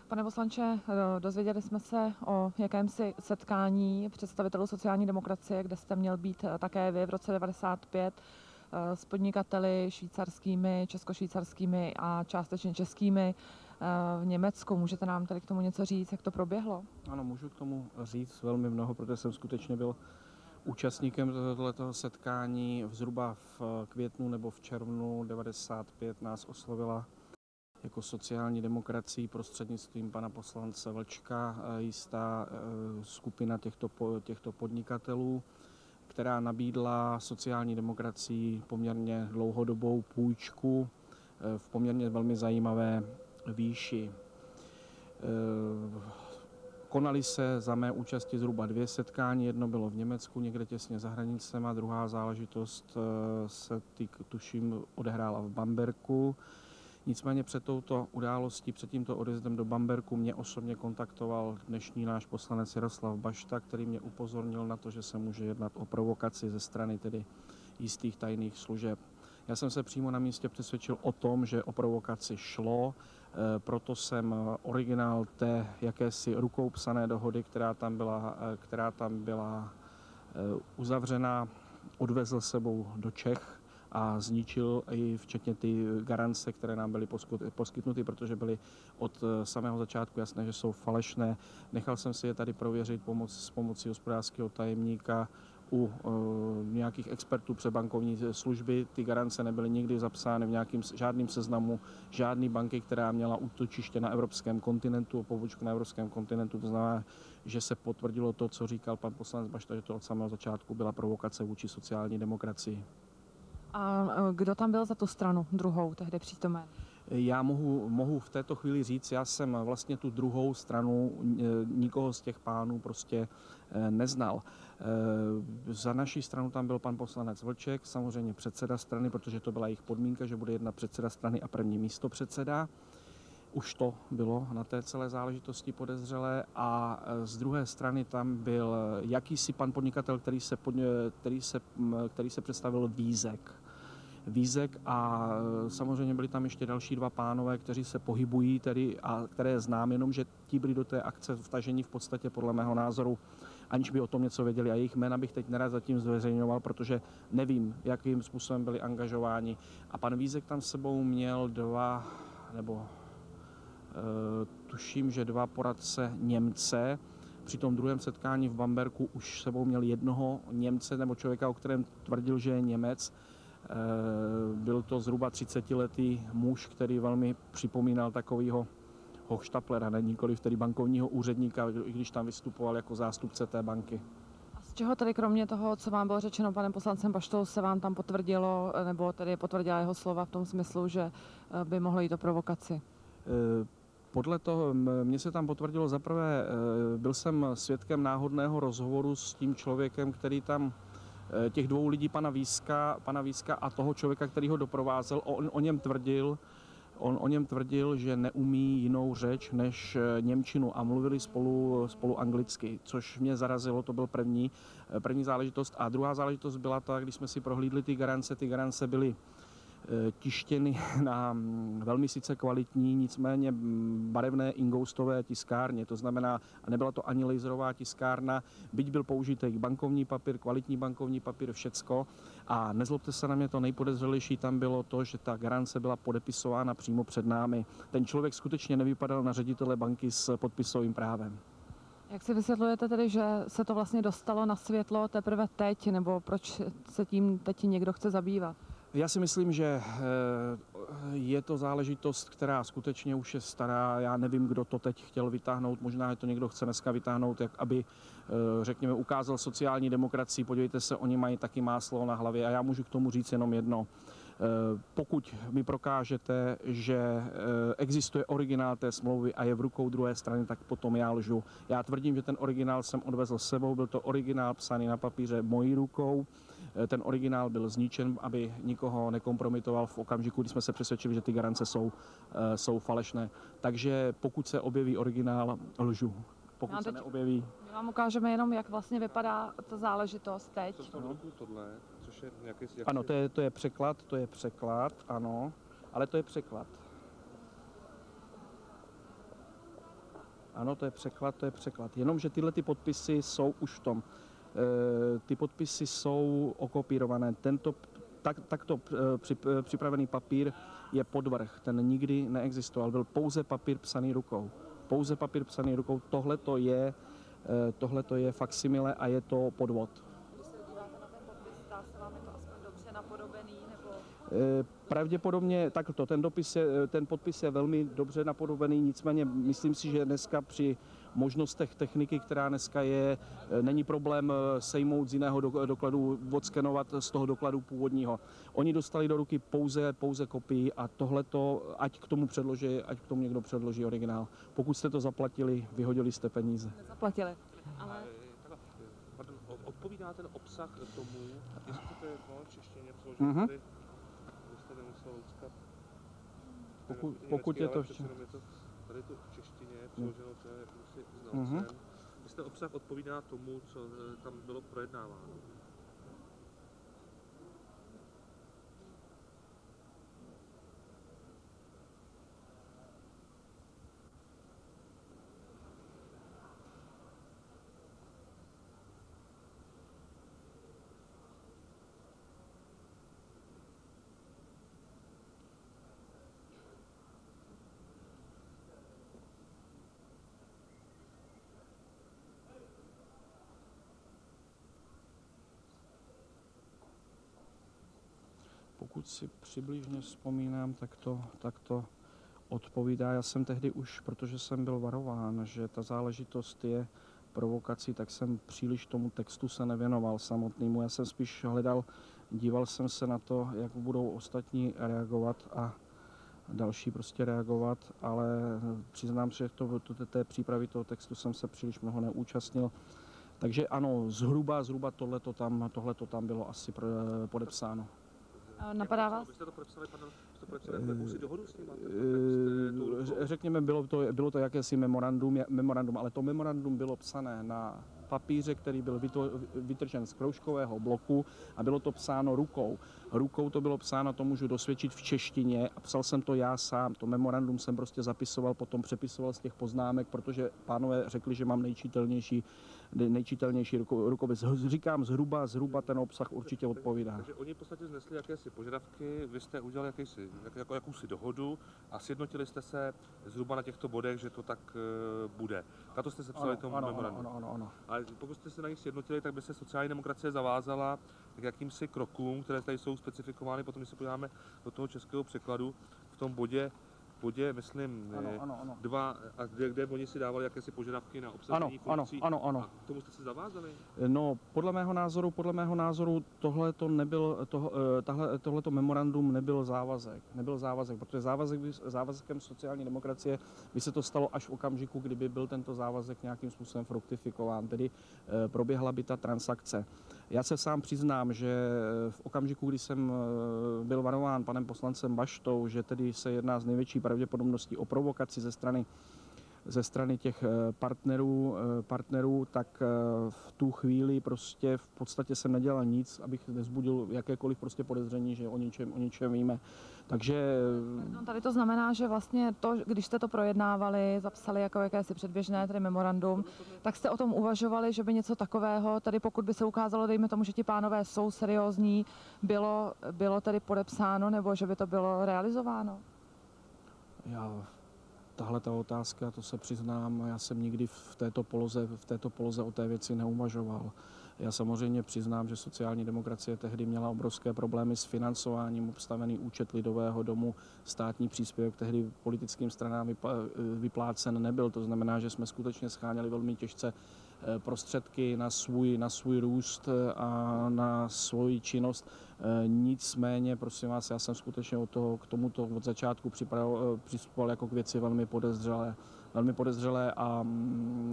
Pane poslanče, dozvěděli jsme se o jakémsi setkání představitelů sociální demokracie, kde jste měl být také vy v roce 1995 s podnikateli švýcarskými, českošvýcarskými a částečně českými v Německu. Můžete nám tady k tomu něco říct, jak to proběhlo? Ano, můžu k tomu říct velmi mnoho, protože jsem skutečně byl účastníkem tohoto setkání. Zhruba v květnu nebo v červnu 1995 nás oslovila jako sociální demokracii prostřednictvím pana poslance Vlčka jistá skupina těchto podnikatelů, která nabídla sociální demokracii poměrně dlouhodobou půjčku v poměrně velmi zajímavé výši. Konaly se za mé účasti zhruba 2 setkání, jedno bylo v Německu, někde těsně za hranicemi, a druhá záležitost se tuším odehrála v Bamberku. Nicméně před touto událostí, před tímto odjezdem do Bamberku mě osobně kontaktoval dnešní náš poslanec Jaroslav Bašta, který mě upozornil na to, že se může jednat o provokaci ze strany tedy jistých tajných služeb. Já jsem se přímo na místě přesvědčil o tom, že o provokaci šlo, proto jsem originál té jakési rukou psané dohody, která tam byla uzavřena, odvezl sebou do Čech a zničil i včetně ty garance, které nám byly poskytnuty, protože byly od samého začátku jasné, že jsou falešné. Nechal jsem si je tady prověřit s pomocí hospodářského tajemníka u nějakých expertů před bankovní služby. Ty garance nebyly nikdy zapsány v žádným seznamu žádné banky, která měla útočiště na evropském kontinentu, pobočku na evropském kontinentu. To znamená, že se potvrdilo to, co říkal pan poslanec Bašta, že to od samého začátku byla provokace vůči sociální demokracii. A kdo tam byl za tu stranu druhou tehdy přítomen? Já mohu v této chvíli říct, já jsem vlastně tu druhou stranu nikoho z těch pánů prostě neznal. Za naší stranu tam byl pan poslanec Vlček, samozřejmě předseda strany, protože to byla jejich podmínka, že bude jedna předseda strany a první místopředseda. Už to bylo na té celé záležitosti podezřelé, a z druhé strany tam byl jakýsi pan podnikatel, který se představil Vízek, a samozřejmě byli tam ještě další 2 pánové, kteří se pohybují tedy a které znám, jenom že ti byli do té akce vtaženi v podstatě podle mého názoru, aniž by o tom něco věděli, a jejich jména bych teď nerad zatím zveřejňoval, protože nevím, jakým způsobem byli angažováni. A pan Vízek tam s sebou měl tuším, že 2 poradce Němce. Při tom druhém setkání v Bamberku už sebou měl jednoho Němce nebo člověka, o kterém tvrdil, že je Němec. Byl to zhruba 30letý muž, který velmi připomínal takovýho hochštaplera, nikoliv tedy bankovního úředníka, i když tam vystupoval jako zástupce té banky. A z čeho tedy kromě toho, co vám bylo řečeno panem poslancem Baštou, se vám tam potvrdilo, nebo tedy potvrdila jeho slova v tom smyslu, že by mohlo jít o provokaci? Podle toho mně se tam potvrdilo zaprvé, byl jsem svědkem náhodného rozhovoru s tím člověkem, který tam těch 2 lidí, pana Vízka a toho člověka, který ho doprovázel, on o něm tvrdil, že neumí jinou řeč než němčinu a mluvili spolu anglicky, což mě zarazilo, to byl první záležitost. A druhá záležitost byla ta, když jsme si prohlídli ty garance byly tištěny na velmi sice kvalitní, nicméně barevné ingoustové tiskárně. To znamená, a nebyla to ani laserová tiskárna, byť byl použitý bankovní papír, kvalitní bankovní papír, všecko. A nezlobte se na mě, to nejpodezřelejší tam bylo to, že ta garance byla podepisována přímo před námi. Ten člověk skutečně nevypadal na ředitele banky s podpisovým právem. Jak si vysvětlujete tedy, že se to vlastně dostalo na světlo teprve teď, nebo proč se tím teď někdo chce zabývat? Já si myslím, že je to záležitost, která skutečně už je stará. Já nevím, kdo to teď chtěl vytáhnout. Možná, že to někdo chce dneska vytáhnout, jak aby, řekněme, ukázal sociální demokracii. Podívejte se, oni mají taky máslo na hlavě, a já můžu k tomu říct jenom jedno. Pokud mi prokážete, že existuje originál té smlouvy a je v rukou druhé strany, tak potom já lžu. Já tvrdím, že ten originál jsem odvezl s sebou, byl to originál psaný na papíře mojí rukou. Ten originál byl zničen, aby nikoho nekompromitoval v okamžiku, kdy jsme se přesvědčili, že ty garance jsou falešné. Takže pokud se objeví originál, lžu. Pokud se neobjeví. My vám ukážeme jenom, jak vlastně vypadá ta záležitost teď. Co tam tohle, což je jaký... Ano, to je překlad, ano, ale to je překlad. Ano, to je překlad, to je překlad. Jenomže tyhle ty podpisy jsou už v tom. Ty podpisy jsou okopírované. Takto připravený papír je podvrh. Ten nikdy neexistoval. Byl pouze papír psaný rukou. Pouze papír psaný rukou. Tohle to je faksimile a je to podvod. Když se díváte na ten podpis, zdá se vám je to aspoň dobře napodobený, nebo... Pravděpodobně takto, ten podpis je velmi dobře napodobený, nicméně myslím si, že dneska při možnostech techniky, která dneska je, není problém sejmout z jiného dokladu, odskenovat z toho dokladu původního. Oni dostali do ruky pouze kopii a tohleto, ať k tomu někdo předloží originál. Pokud jste to zaplatili, vyhodili jste peníze. Nezaplatili. Ale... Odpovídá ten obsah tomu, jestli to je v češtině přeložené tady, byste nemusel louckat. Pokud je to tady to v češtině přeloženo to je jakýmsi znalcem. Jestli obsah odpovídá tomu, co tam bylo projednáváno. Pokud si přibližně vzpomínám, tak to odpovídá. Já jsem tehdy už, protože jsem byl varován, že ta záležitost je provokací, tak jsem příliš tomu textu se nevěnoval samotnému. Já jsem spíš díval jsem se na to, jak budou ostatní reagovat a další prostě reagovat, ale přiznám se, že té přípravy toho textu jsem se příliš mnoho neúčastnil. Takže ano, zhruba tohleto tam bylo asi podepsáno. Napadá vás? Byste to podepsali jakousi dohodu s nimi? Řekněme, bylo to jakési memorandum, ale to memorandum bylo psané na papíře, který byl vytržen z kroužkového bloku a bylo to psáno rukou. Rukou to bylo psáno, to můžu dosvědčit v češtině a psal jsem to já sám. To memorandum jsem prostě zapisoval, potom přepisoval z těch poznámek, protože pánové řekli, že mám nejčitelnější rukopis. Říkám zhruba ten obsah určitě odpovídá. Takže oni v podstatě znesli jakési požadavky, vy jste udělali jakousi dohodu a sjednotili jste se zhruba na těchto bodech, že to tak bude. Tato jste se psali tomu memorandu. Ano. Ale pokud jste se na nich sjednotili, tak by se sociální demokracie zavázala k jakýmsi krokům, které tady jsou specifikovány, potom když se podíváme do toho českého překladu, v tom bodě myslím, ano. 2, a kde oni si dávali jakési požadavky na obsazení funkcí. Ano. A k tomu jste se zavázali? No, podle mého názoru tohleto memorandum nebyl závazek, protože závazkem sociální demokracie by se to stalo až v okamžiku, kdyby byl tento závazek nějakým způsobem fruktifikován, tedy proběhla by ta transakce. Já se sám přiznám, že v okamžiku, kdy jsem byl varován panem poslancem Baštou, že tedy se jedná z největší pravděpodobností o provokaci ze strany těch partnerů, tak v tu chvíli prostě v podstatě jsem nedělal nic, abych nezbudil jakékoliv prostě podezření, že o něčem víme. Takže... No, tady to znamená, že vlastně to, když jste to projednávali, zapsali jako jakési předběžné tedy memorandum, tak jste o tom uvažovali, že by něco takového, tedy pokud by se ukázalo, dejme tomu, že ti pánové jsou seriózní, bylo tedy podepsáno, nebo že by to bylo realizováno? Tahle ta otázka, to se přiznám, já jsem nikdy v této poloze o té věci neuvažoval. Já samozřejmě přiznám, že sociální demokracie tehdy měla obrovské problémy s financováním, obstavený účet Lidového domu, státní příspěvek tehdy politickým stranám vyplácen nebyl, to znamená, že jsme skutečně sháněli velmi těžce prostředky na svůj růst a na svoji činnost. Nicméně, prosím vás, já jsem skutečně k tomuto od začátku přistupoval jako k věci velmi podezřelé a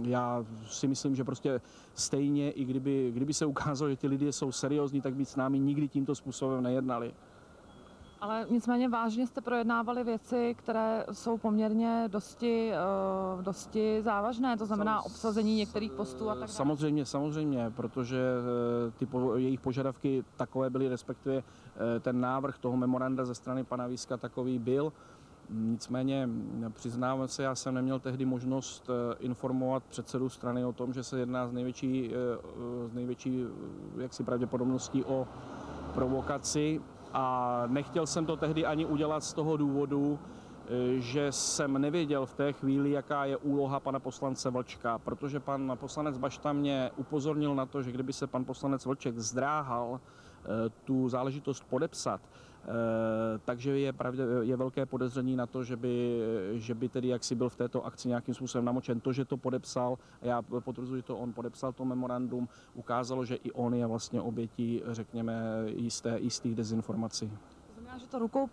já si myslím, že prostě stejně, i kdyby se ukázalo, že ti lidé jsou seriózní, tak by s námi nikdy tímto způsobem nejednali. Ale nicméně vážně jste projednávali věci, které jsou poměrně dosti závažné, to znamená obsazení některých postů a tak dále. Samozřejmě, protože jejich požadavky takové byly, respektive ten návrh toho memoranda ze strany pana Víska takový byl. Nicméně přiznávám se, já jsem neměl tehdy možnost informovat předsedu strany o tom, že se jedná z největší jaksi pravděpodobností o provokaci a nechtěl jsem to tehdy ani udělat z toho důvodu, že jsem nevěděl v té chvíli, jaká je úloha pana poslance Vlčka, protože pan poslanec Bašta mě upozornil na to, že kdyby se pan poslanec Vlček zdráhal tu záležitost podepsat, takže je velké podezření na to, že by tedy jaksi byl v této akci nějakým způsobem namočen. To, že to podepsal, a já potvrzuji to, on podepsal to memorandum, ukázalo, že i on je vlastně obětí, řekněme, jistých dezinformací. To znamená, že to rukou